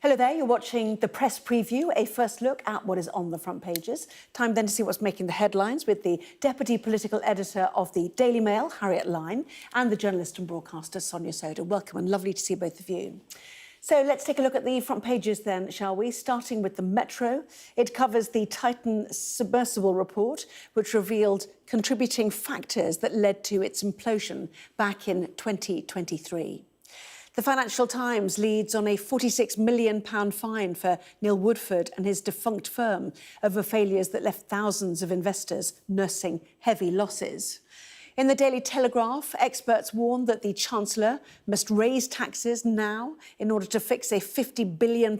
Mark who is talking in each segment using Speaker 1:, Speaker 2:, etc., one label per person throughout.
Speaker 1: Hello there, you're watching the press preview, a first look at what is on the front pages. Time then to see what's making the headlines with the Deputy Political Editor of the Daily Mail, Harriet Lyne, and the journalist and broadcaster, Sonia Soda. Welcome and lovely to see both of you. So let's take a look at the front pages then, shall we? Starting with the Metro. It covers the Titan submersible report, which revealed contributing factors that led to its implosion back in 2023. The Financial Times leads on a £46 million fine for Neil Woodford and his defunct firm over failures that left thousands of investors nursing heavy losses. In the Daily Telegraph, experts warn that the Chancellor must raise taxes now in order to fix a £50 billion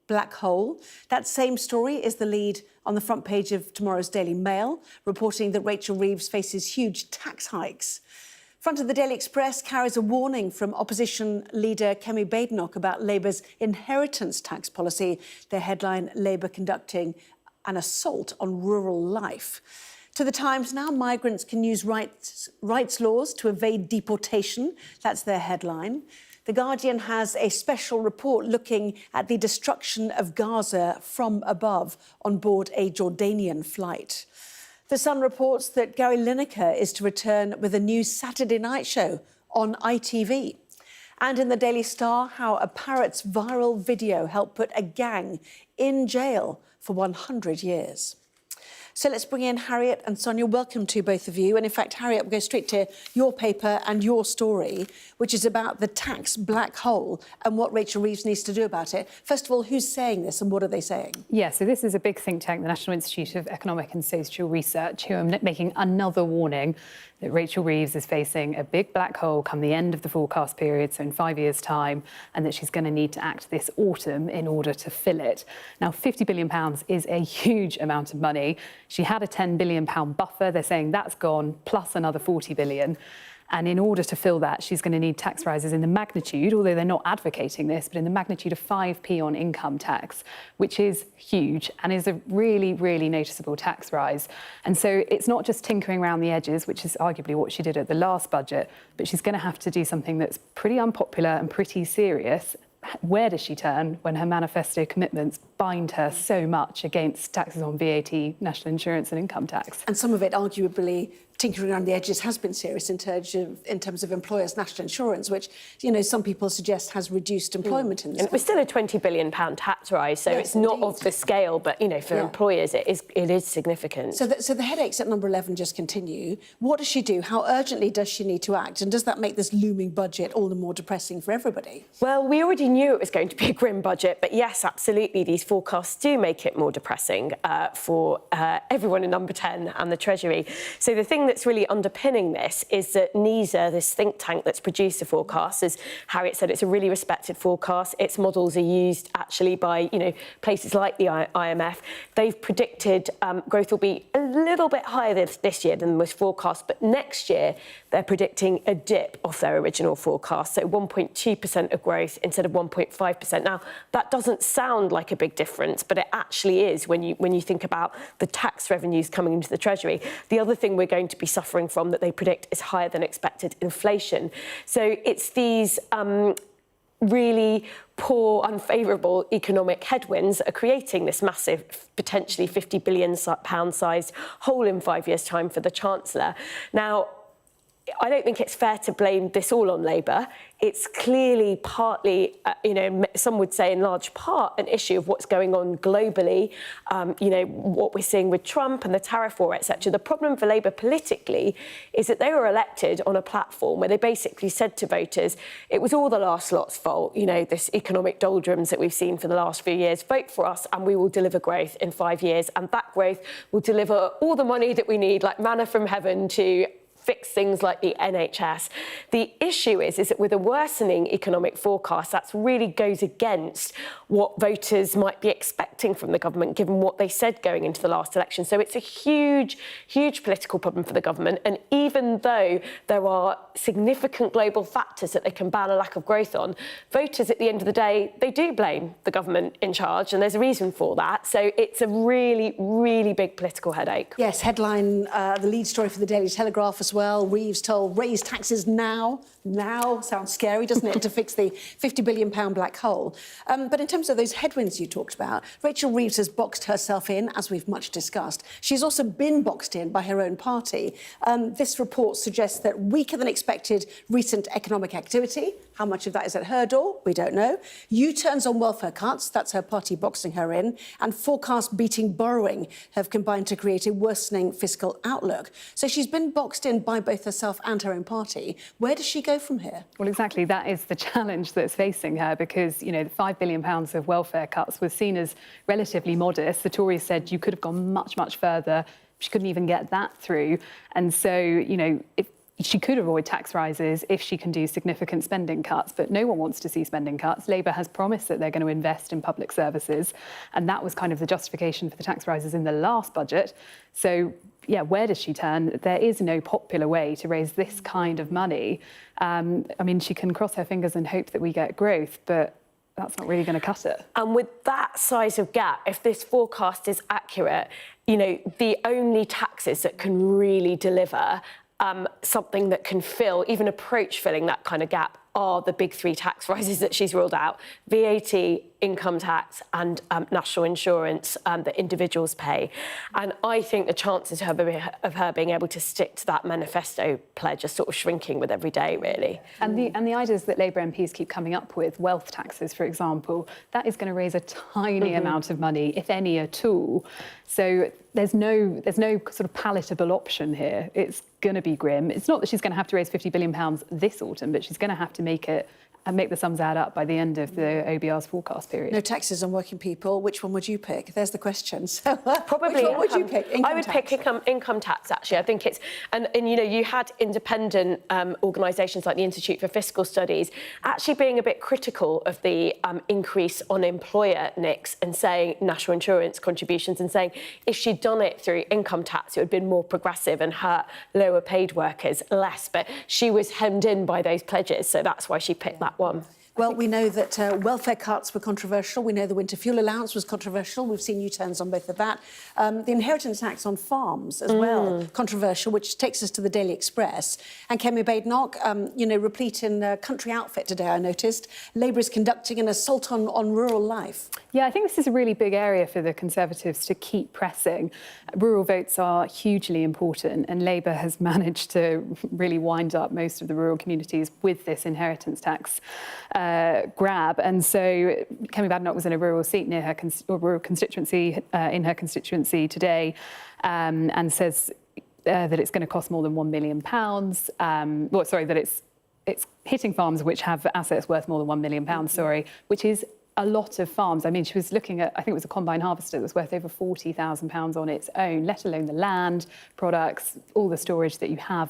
Speaker 1: black hole. That same story is the lead on the front page of tomorrow's Daily Mail, reporting that Rachel Reeves faces huge tax hikes. Front of the Daily Express carries a warning from opposition leader Kemi Badenoch about Labour's inheritance tax policy. Their headline, Labour conducting an assault on rural life. To the Times now, migrants can use rights laws to evade deportation. That's their headline. The Guardian has a special report looking at the destruction of Gaza from above on board a Jordanian flight. The Sun reports that Gary Lineker is to return with a new Saturday night show on ITV. And in the Daily Star, how a parrot's viral video helped put a gang in jail for 100 years. So let's bring in Harriet and Sonia. Welcome to both of you. And in fact, Harriet, we'll go straight to your paper and your story, which is about the tax black hole and what Rachel Reeves needs to do about it. First of all, who's saying this and what are they saying? Yeah,
Speaker 2: so this is a big think tank, the National Institute of Economic and Social Research, who are making another warning that Rachel Reeves is facing a big black hole come the end of the forecast period, so in 5 years' time, and that she's going to need to act this autumn in order to fill it. Now, £50 billion is a huge amount of money. She had a £10 billion buffer. They're saying that's gone, plus another £40 billion. And in order to fill that, she's going to need tax rises in the magnitude, although they're not advocating this, but in the magnitude of 5p on income tax, which is huge and is a really, really noticeable tax rise. And so it's not just tinkering around the edges, which is arguably what she did at the last budget, but she's going to have to do something that's pretty unpopular and pretty serious. Where does she turn when her manifesto commitments bind her so much against taxes on VAT, national insurance and income tax?
Speaker 1: And some of it, arguably, tinkering around the edges has been serious in terms of employers' national insurance, which, you know, some people suggest has reduced employment in this.
Speaker 3: And it was still a £20 billion tax rise, so yes, it's not of the scale, but, you know, for employers, it is significant.
Speaker 1: So the headaches at number 11 just continue. What does she do? How urgently does she need to act? And does that make this looming budget all the more depressing for everybody?
Speaker 3: Well, we already knew it was going to be a grim budget, but yes, absolutely, these forecasts do make it more depressing for everyone in number 10 and the Treasury. So the thing that's really underpinning this is that NISA, this think tank that's produced the forecast, as Harriet said, it's a really respected forecast. Its models are used actually by, you know, places like the IMF. They've predicted growth will be a little bit higher this year than was forecast, but next year they're predicting a dip off their original forecast, so 1.2% of growth instead of 1.5%. Now, that doesn't sound like a big difference, but it actually is when you think about the tax revenues coming into the Treasury. The other thing we're going to be suffering from that they predict is higher than expected inflation. So it's these really poor, unfavourable economic headwinds that are creating this massive, potentially £50 billion sized hole in 5 years' time for the Chancellor. Now, I don't think it's fair to blame this all on Labour. It's clearly partly, you know, some would say in large part, an issue of what's going on globally, you know, what we're seeing with Trump and the tariff war, etc. The problem for Labour politically is that they were elected on a platform where they basically said to voters, it was all the last lot's fault, you know, this economic doldrums that we've seen for the last few years. Vote for us and we will deliver growth in 5 years. And that growth will deliver all the money that we need, like manna from heaven, to fix things like the NHS. The issue is that with a worsening economic forecast, that really goes against what voters might be expecting from the government, given what they said going into the last election. So it's a huge, huge political problem for the government. And even though there are significant global factors that they can ban a lack of growth on, voters at the end of the day, they do blame the government in charge, and there's a reason for that. So it's a really, really big political headache.
Speaker 1: Yes, headline, the lead story for the Daily Telegraph as well. well. Reeves told raise taxes now. Now sounds scary, doesn't it, to fix the £50 billion black hole. But in terms of those headwinds you talked about, Rachel Reeves has boxed herself in, as we've much discussed. She's also been boxed in by her own party. This report suggests that weaker than expected recent economic activity. How much of that is at her door? We don't know. U-turns on welfare cuts, that's her party boxing her in, and forecast-beating borrowing have combined to create a worsening fiscal outlook. So she's been boxed in by both herself and her own party. Where does she go from here?
Speaker 2: Well, exactly. That is the challenge that's facing her because, you know, the £5 billion of welfare cuts was seen as relatively modest. The Tories said you could have gone much, much further. She couldn't even get that through. And so, you know, if she could avoid tax rises if she can do significant spending cuts, but no one wants to see spending cuts. Labour has promised that they're going to invest in public services, and that was kind of the justification for the tax rises in the last budget. So, yeah, where does she turn? There is no popular way to raise this kind of money. I mean, she can cross her fingers and hope that we get growth, but that's not really going to cut it.
Speaker 3: And with that size of gap, if this forecast is accurate, you know, the only taxes that can really deliver something that can fill, even approach filling that kind of gap, are the big three tax rises that she's ruled out: VAT, income tax and national insurance that individuals pay. And I think the chances of her being able to stick to that manifesto pledge are sort of shrinking with every day, really.
Speaker 2: And the ideas that Labour MPs keep coming up with, wealth taxes, for example, that is going to raise a tiny amount of money, if any at all. So there's no sort of palatable option here. It's going to be grim. It's not that she's going to have to raise £50 billion this autumn, but she's going to have to make it and make the sums add up by the end of the OBR's forecast period.
Speaker 1: No taxes on working people. Which one would you pick? There's the question. So,
Speaker 3: probably
Speaker 1: which one would you pick?
Speaker 3: I would pick income tax, actually. I think it's... And you know, you had independent organisations like the Institute for Fiscal Studies actually being a bit critical of the increase on employer NICs and saying national insurance contributions and saying if she'd done it through income tax, it would have been more progressive and hurt lower paid workers less. But she was hemmed in by those pledges, so that's why she picked that one.
Speaker 1: Well, we know that welfare cuts were controversial. We know the winter fuel allowance was controversial. We've seen U-turns on both of that. The inheritance tax on farms as well, controversial, which takes us to the Daily Express. And Kemi Badenoch, you know, replete in a country outfit today, I noticed. Labour is conducting an assault on rural life.
Speaker 2: Yeah, I think this is a really big area for the Conservatives to keep pressing. Rural votes are hugely important, and Labour has managed to really wind up most of the rural communities with this inheritance tax grab. And so Kemi Badenoch was in a rural seat near her rural constituency, in her constituency today, and says that it's going to cost more than £1 million. Well, sorry, that it's hitting farms which have assets worth more than £1 million, sorry, which is a lot of farms. I mean, she was looking at, I think it was a combine harvester that was worth over £40,000 on its own, let alone the land, products, all the storage that you have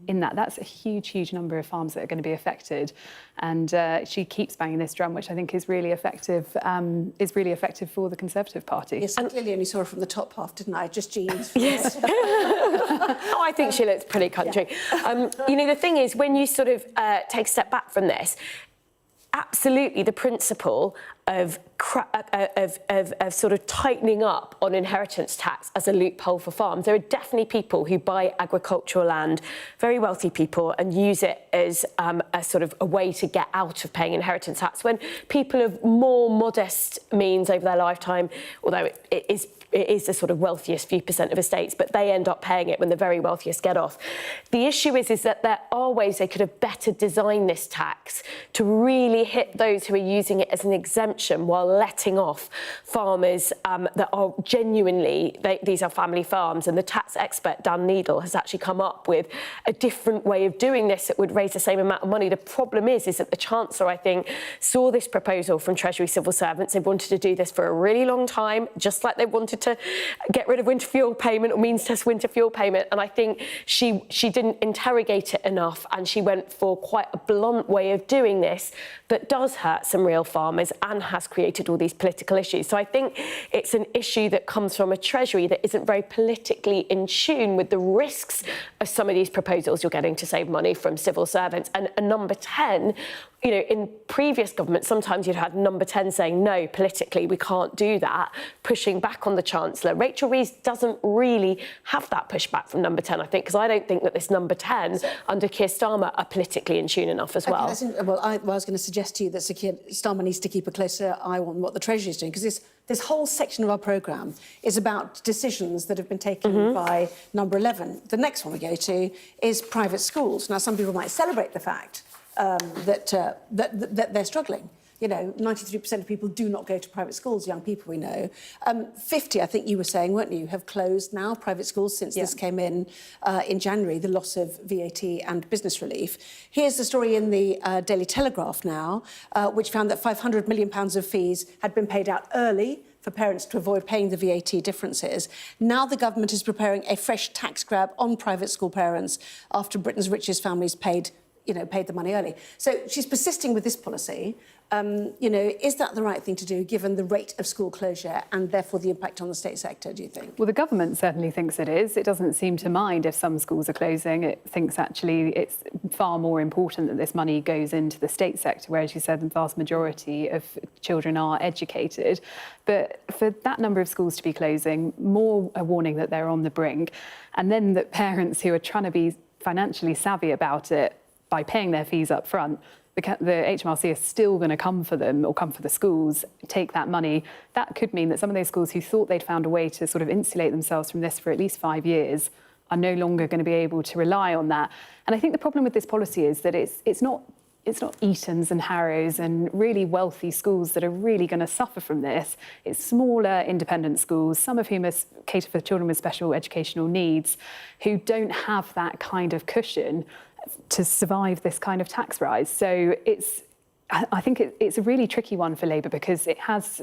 Speaker 2: in that. That's a huge, huge number of farms that are going to be affected. And she keeps banging this drum, which I think is really effective for the Conservative Party.
Speaker 1: Yes, I clearly only saw her from the top half, didn't I? Just jeans.
Speaker 3: Yes. Oh, I think she looks pretty country. Yeah. You know, the thing is, when you sort of take a step back from this, absolutely the principle of sort of tightening up on inheritance tax as a loophole for farms. There are definitely people who buy agricultural land, very wealthy people, and use it as a sort of a way to get out of paying inheritance tax. When people of more modest means over their lifetime, although it is the sort of wealthiest few percent of estates, but they end up paying it when the very wealthiest get off. The issue is that there are ways they could have better designed this tax to really hit those who are using it as an exemption while letting off farmers that are genuinely, these are family farms. And the tax expert, Dan Needle, has actually come up with a different way of doing this that would raise the same amount of money. The problem is that the Chancellor, I think, saw this proposal from Treasury civil servants. They wanted to do this for a really long time, just like they wanted to get rid of winter fuel payment or means test winter fuel payment. And I think she didn't interrogate it enough, and she went for quite a blunt way of doing this that does hurt some real farmers and has created all these political issues. So I think it's an issue that comes from a Treasury that isn't very politically in tune with the risks of some of these proposals you're getting to save money from civil servants. And number 10, you know, in previous governments, sometimes you'd had number 10 saying, no, politically, we can't do that, pushing back on the Chancellor. Rachel Reeves doesn't really have that pushback from number 10, I think, because I don't think that this number 10 under Keir Starmer are politically in tune enough as well.
Speaker 1: I was going to suggest to you that Sir Keir Starmer needs to keep a closer eye on what the Treasury is doing, because this whole section of our programme is about decisions that have been taken by number 11. The next one we go to is private schools. Now, some people might celebrate the fact that they're struggling. You know, 93% of people do not go to private schools, young people we know. 50, I think you were saying, weren't you, have closed now, private schools, since this came in January, the loss of VAT and business relief. Here's the story in the Daily Telegraph now, which found that £500 million of fees had been paid out early for parents to avoid paying the VAT differences. Now the government is preparing a fresh tax grab on private school parents after Britain's richest families paid the money early. So she's persisting with this policy. Is that the right thing to do, given the rate of school closure and therefore the impact on the state sector, do you think?
Speaker 2: Well, the government certainly thinks it is. It doesn't seem to mind if some schools are closing. It thinks actually it's far more important that this money goes into the state sector, where, as you said, the vast majority of children are educated. But for that number of schools to be closing, more a warning that they're on the brink, and then that parents who are trying to be financially savvy about it by paying their fees up front, the HMRC is still going to come for them, or come for the schools, take that money. That could mean that some of those schools who thought they'd found a way to sort of insulate themselves from this for at least 5 years are no longer going to be able to rely on that. And I think the problem with this policy is that it's not Etons and Harrows and really wealthy schools that are really going to suffer from this. It's smaller independent schools, some of whom cater for children with special educational needs, who don't have that kind of cushion to survive this kind of tax rise. So I think it's a really tricky one for Labour, because it has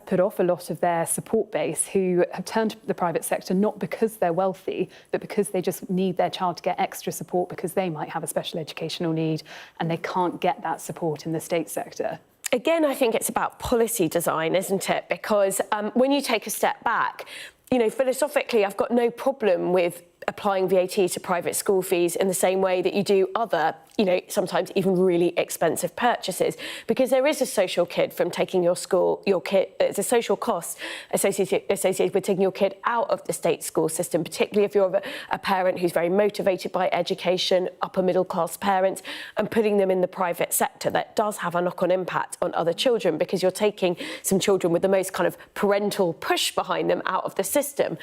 Speaker 2: put off a lot of their support base, who have turned to the private sector not because they're wealthy, but because they just need their child to get extra support because they might have a special educational need and they can't get that support in the state sector.
Speaker 3: Again, I think it's about policy design, isn't it? Because when you take a step back, you know, philosophically, I've got no problem with applying VAT to private school fees in the same way that you do other, you know, sometimes even really expensive purchases, because there is a social kid from taking your kid, it's a social cost associated with taking your kid out of the state school system, particularly if you're a parent who's very motivated by education, upper middle class parents, and putting them in the private sector. That does have a knock-on impact on other children, because you're taking some children with the most kind of parental push behind them out of the system.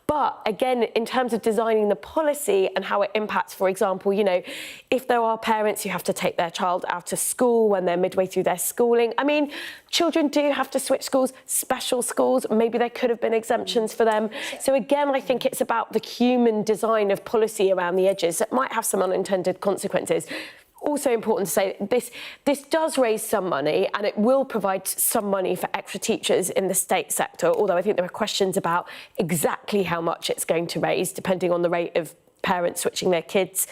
Speaker 3: But again, in terms of designing the policy and how it impacts, for example, you know, if there are parents who have to take their child out of school when they're midway through their schooling, I mean, children do have to switch schools, special schools, maybe there could have been exemptions for them. So again, I think it's about the human design of policy around the edges that might have some unintended consequences. Also important to say this does raise some money, and it will provide some money for extra teachers in the state sector, although I think there are questions about exactly how much it's going to raise, depending on the rate of parents switching their kids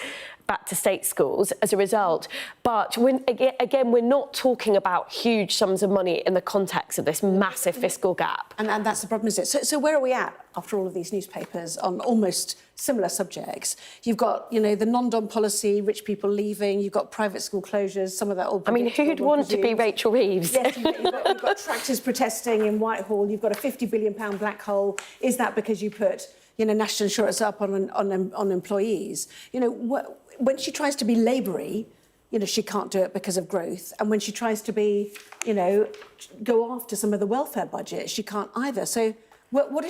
Speaker 3: back to state schools as a result. But again, we're not talking about huge sums of money in the context of this massive fiscal gap.
Speaker 1: And that's the problem, is it? So where are we at after all of these newspapers on almost similar subjects? You've got, you know, the non-dom policy, rich people leaving, you've got private school closures, some of that all...
Speaker 3: I mean, who'd want to be Rachel Reeves?
Speaker 1: Yes, you've got tractors protesting in Whitehall, you've got a £50 billion black hole. Is that because you put, you know, national insurance up on employees? You know, when she tries to be Laboury, you know, she can't do it because of growth. And when she tries to be, you know, go after some of the welfare budget, she can't either. So where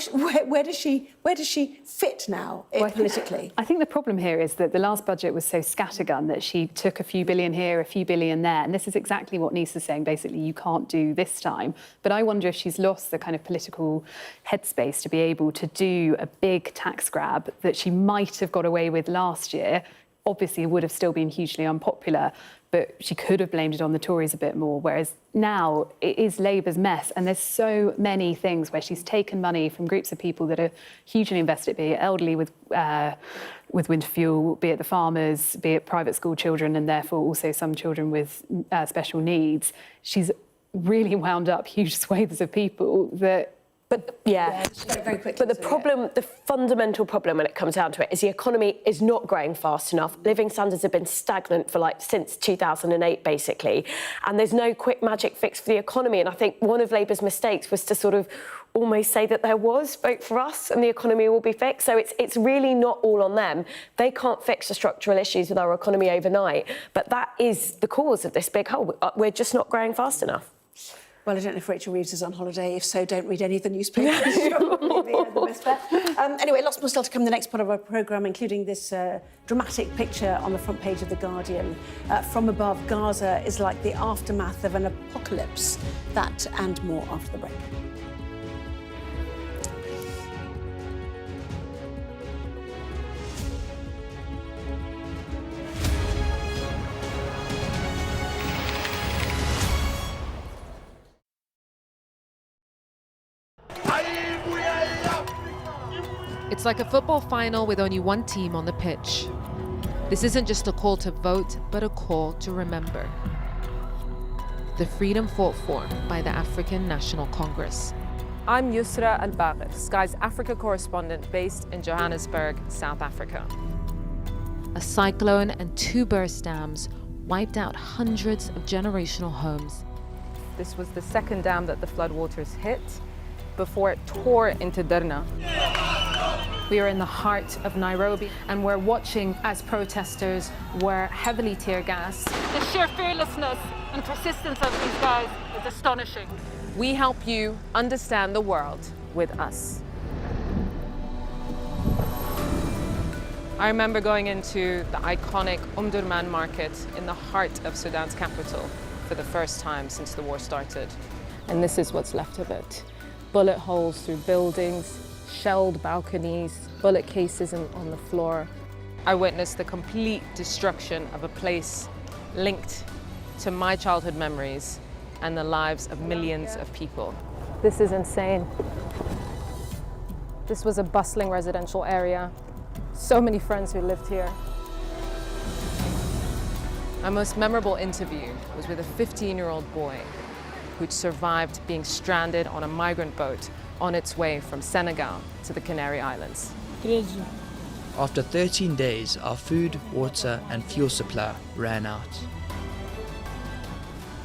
Speaker 1: does she fit now politically?
Speaker 2: I think the problem here is that the last budget was so scattergun that she took a few billion here, a few billion there. And this is exactly what Nisa's saying, basically, you can't do this time. But I wonder if she's lost the kind of political headspace to be able to do a big tax grab that she might have got away with last year. Obviously, it would have still been hugely unpopular, but she could have blamed it on the Tories a bit more, whereas now it is Labour's mess, and there's so many things where she's taken money from groups of people that are hugely invested, be it elderly with winter fuel, be it the farmers, be it private school children, and therefore also some children with special needs. She's really wound up huge swathes of people that
Speaker 3: But yeah,
Speaker 1: very quickly.
Speaker 3: but the problem, the fundamental problem when it comes down to it is the economy is not growing fast enough. Living standards have been stagnant for since 2008, basically. And there's no quick magic fix for the economy. And I think one of Labour's mistakes was to sort of almost say that there was, vote for us and the economy will be fixed. So it's really not all on them. They can't fix the structural issues with our economy overnight. But that is the cause of this big hole. We're just not growing fast enough.
Speaker 1: Well, I don't know if Rachel Reeves is on holiday. If so, don't read any of the newspapers. The best bet. Anyway, lots more still to come in the next part of our programme, including this dramatic picture on the front page of The Guardian. From above, Gaza is like the aftermath of an apocalypse. That and more after the break.
Speaker 4: It's like a football final with only one team on the pitch. This isn't just a call to vote, but a call to remember. The freedom fought for by the African National Congress.
Speaker 5: I'm Yusra Al-Bagher, Sky's Africa correspondent based in Johannesburg, South Africa.
Speaker 4: A cyclone and 2 burst dams wiped out hundreds of generational homes.
Speaker 5: This was the second dam that the floodwaters hit before it tore into Derna.
Speaker 2: We are in the heart of Nairobi, and we're watching as protesters were heavily tear gassed.
Speaker 6: The sheer fearlessness and persistence of these guys is astonishing.
Speaker 5: We help you understand the world with us. I remember going into the iconic Omdurman market in the heart of Sudan's capital for the first time since the war started. And this is what's left of it. Bullet holes through buildings, shelled balconies, bullet cases on the floor. I witnessed the complete destruction of a place linked to my childhood memories and the lives of millions of people. This is insane. This was a bustling residential area. So many friends who lived here. My most memorable interview was with a 15-year-old boy who'd survived being stranded on a migrant boat on its way from Senegal to the Canary Islands.
Speaker 7: After 13 days, our food, water and fuel supply ran out.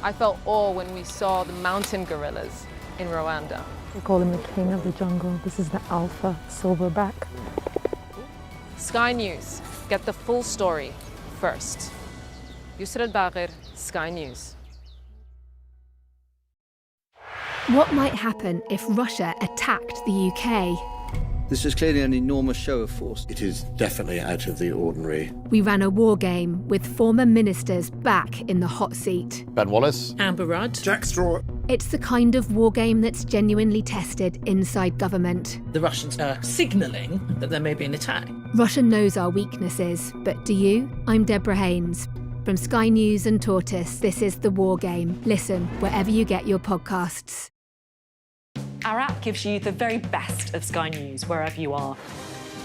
Speaker 5: I felt awe when we saw the mountain gorillas in Rwanda.
Speaker 8: They call him the king of the jungle. This is the alpha silverback.
Speaker 5: Sky News, get the full story first. Yusra Al-Bagher, Sky News.
Speaker 9: What might happen if Russia attacked the UK?
Speaker 10: This is clearly an enormous show of force.
Speaker 11: It is definitely out of the ordinary.
Speaker 9: We ran a war game with former ministers back in the hot seat.
Speaker 12: Ben Wallace.
Speaker 13: Amber Rudd.
Speaker 11: Jack Straw.
Speaker 9: It's the kind of war game that's genuinely tested inside government.
Speaker 13: The Russians are signalling that there may be an attack.
Speaker 9: Russia knows our weaknesses, but do you? I'm Deborah Haynes. From Sky News and Tortoise, this is The War Game. Listen wherever you get your podcasts.
Speaker 14: Our app gives you the very best of Sky News wherever you are.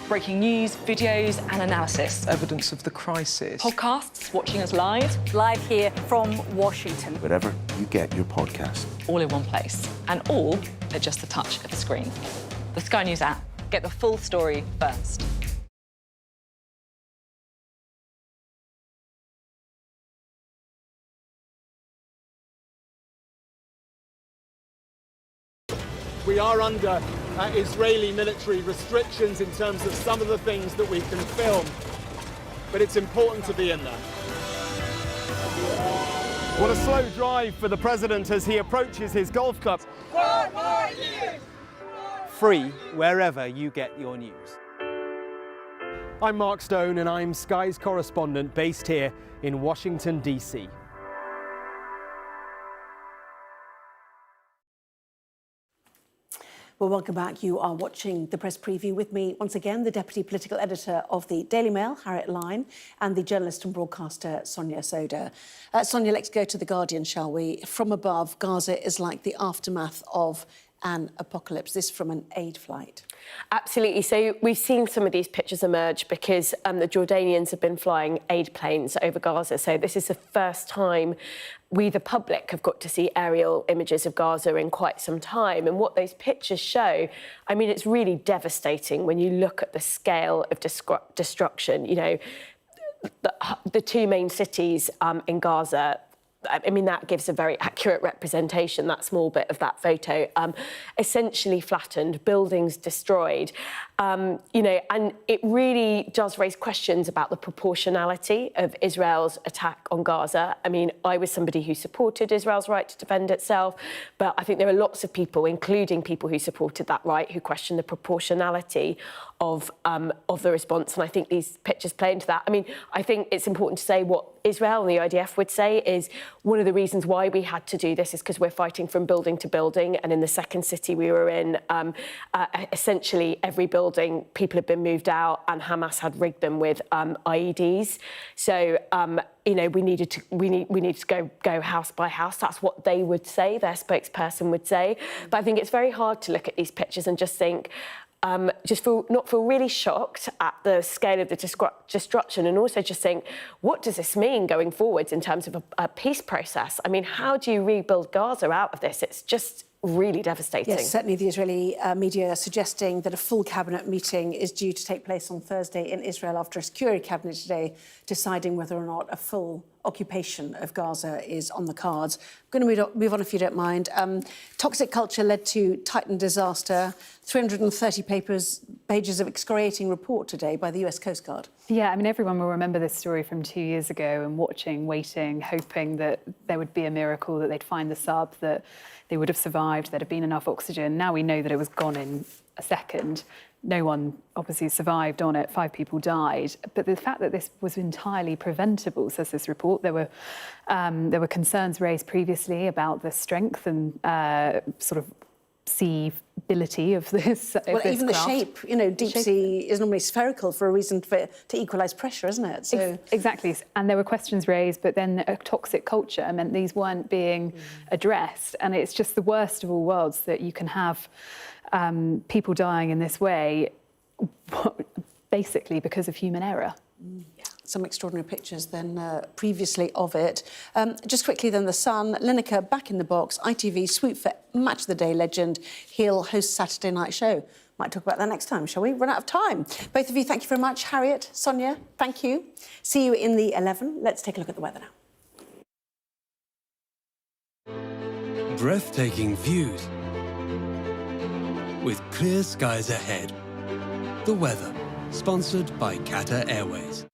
Speaker 14: Breaking news, videos and analysis.
Speaker 15: Evidence of the crisis.
Speaker 14: Podcasts, watching us live.
Speaker 16: Live here from Washington.
Speaker 11: Wherever you get your podcast.
Speaker 14: All in one place. And all at just the touch of a screen. The Sky News app. Get the full story first.
Speaker 17: We are under Israeli military restrictions in terms of some of the things that we can film, but it's important to be in there. What a slow drive for the president as he approaches his golf club. 4 more years! Free wherever you get your news. I'm Mark Stone and I'm Sky's correspondent based here in Washington, DC.
Speaker 1: Well, welcome back. You are watching the press preview with me once again, the deputy political editor of the Daily Mail, Harriet Line, and the journalist and broadcaster, Sonia Soda. Sonia, let's go to The Guardian, shall we? From above, Gaza is like the aftermath of an apocalypse. This from an aid flight.
Speaker 3: Absolutely. So we've seen some of these pictures emerge because the Jordanians have been flying aid planes over Gaza. So this is the first time we, the public, have got to see aerial images of Gaza in quite some time. And what those pictures show, I mean, it's really devastating when you look at the scale of destruction. You know, the two main cities in Gaza, I mean, that gives a very accurate representation, that small bit of that photo. Essentially flattened, buildings destroyed. You know, and it really does raise questions about the proportionality of Israel's attack on Gaza. I mean, I was somebody who supported Israel's right to defend itself, but I think there are lots of people, including people who supported that right, who question the proportionality of the response. And I think these pictures play into that. I mean, I think it's important to say what Israel and the IDF would say is one of the reasons why we had to do this is because we're fighting from building to building. And in the second city we were in, essentially every building, people had been moved out and Hamas had rigged them with IEDs. So, you know, we needed to go house by house. That's what they would say, their spokesperson would say. But I think it's very hard to look at these pictures and just think, not feel really shocked at the scale of the destruction, and also just think, what does this mean going forwards in terms of a peace process? I mean, how do you rebuild Gaza out of this? It's just really devastating.
Speaker 1: Yes, certainly the Israeli media are suggesting that a full cabinet meeting is due to take place on Thursday in Israel after a security cabinet today deciding whether or not a full occupation of Gaza is on the cards. I'm going to move on if you don't mind. Toxic culture led to Titan disaster. 330 pages of excoriating report today by the US Coast Guard.
Speaker 2: Yeah, I mean, everyone will remember this story from 2 years ago and watching, waiting, hoping that there would be a miracle, that they'd find the sub, that they would have survived, there'd have been enough oxygen. Now we know that it was gone in a second. No one obviously survived on it. 5 people died. But the fact that this was entirely preventable, says this report, there were concerns raised previously about the strength and sort of seeability of this.
Speaker 1: Well, even the
Speaker 2: craft.
Speaker 1: shape, you know, deep sea is normally spherical for a reason to equalise pressure, isn't it? So
Speaker 2: exactly. And there were questions raised, but then a toxic culture meant these weren't being addressed. And it's just the worst of all worlds that you can have people dying in this way, basically because of human error.
Speaker 1: Yeah. Some extraordinary pictures then previously of it. Just quickly then, The Sun, Lineker back in the box, ITV swoop for Match of the Day legend. He'll host Saturday night show. Might talk about that next time, shall we? Run out of time. Both of you, thank you very much. Harriet, Sonia, thank you. See you in the 11. Let's take a look at the weather now.
Speaker 12: Breathtaking views with clear skies ahead. The weather, sponsored by Qatar Airways.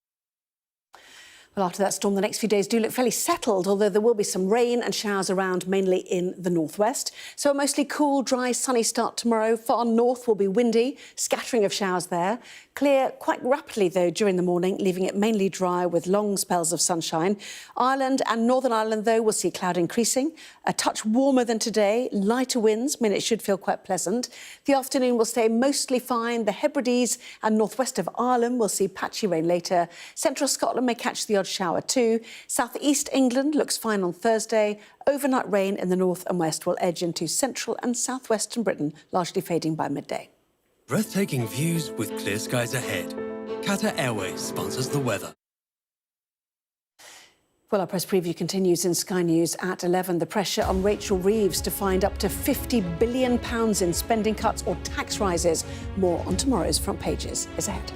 Speaker 1: Well, after that storm, the next few days do look fairly settled, although there will be some rain and showers around, mainly in the northwest. So a mostly cool, dry, sunny start tomorrow. Far north will be windy, scattering of showers there. Clear quite rapidly, though, during the morning, leaving it mainly dry with long spells of sunshine. Ireland and Northern Ireland, though, will see cloud increasing. A touch warmer than today. Lighter winds mean it should feel quite pleasant. The afternoon will stay mostly fine. The Hebrides and northwest of Ireland will see patchy rain later. Central Scotland may catch the odd shower too. South East England looks fine on Thursday. Overnight rain in the north and west will edge into central and southwestern Britain, largely fading by midday.
Speaker 12: Breathtaking views with clear skies ahead. Qatar Airways sponsors the weather.
Speaker 1: Well, our press preview continues in Sky News at 11. The pressure on Rachel Reeves to find up to £50 billion in spending cuts or tax rises. More on tomorrow's front pages is ahead.